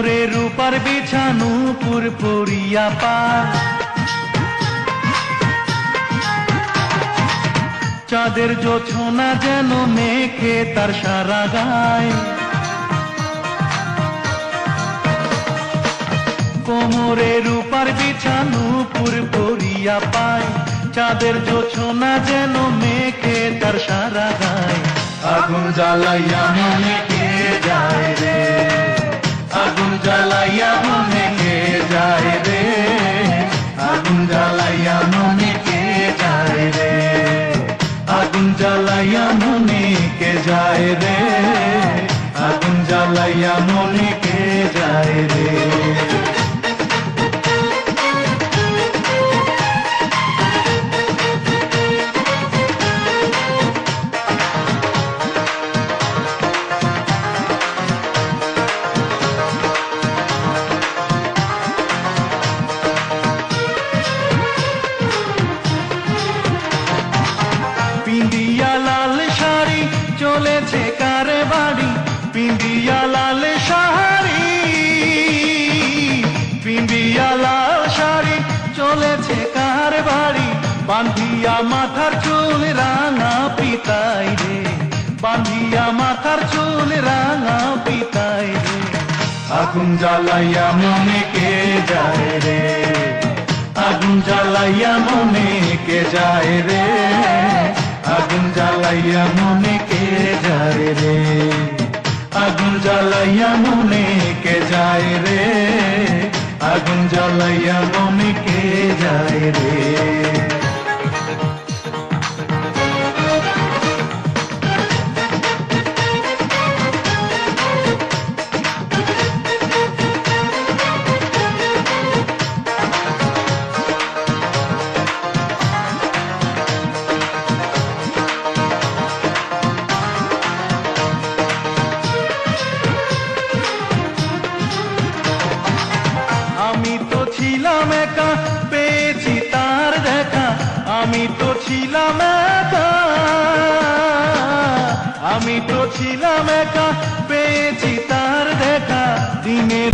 কোমরে রূপার বিছানু পুরপুরিয়া পায়, চাঁদের জোছনা যেন মেখে তার সারা গায়। কোমরে রূপার বিছানু পুরপুরিয়া পায়, চাঁদের জোছনা যেন মেখে তার সারা গায়। আগুন জ্বালাইয়া মনে কে যায় রে, আগুন জ্বালাইয়া মনে কে যায় রে, আগুন জ্বালাইয়া মনে কে যায় রে, আগুন জ্বালাইয়া মনে কে যায় রে, আগুন জ্বালাইয়া মনে কে যায় রে। পিন্দিয়া লাল শাড়ি চলেছে কারে বাড়ি, পিন্দিয়া লাল শাড়ি, পিন্দিয়া লাল শাড়ি চলেছে কার বাড়ি, বাঁধিয়া মাথার চুল রাঙা পিতাই রে, বাঁধিয়া মাথার চুল রাঙা পিতাই রে। আগুন জ্বালাইয়া মনে কে যায় রে, আগুন জ্বালাইয়া মনে কে যায় রে, আগুন জ্বালাইয়া মনে কে যায় রে, আগুন জ্বালাইয়া মনে কে যায় রে, আগুন জ্বালাইয়া মনে কে যায় রে। আমি তো ছিলাম একা পেয়েছি তার দেখা, আমি তো ছিলাম একা, আমি তো ছিলাম একা পেয়েছি তার দেখা। দিনের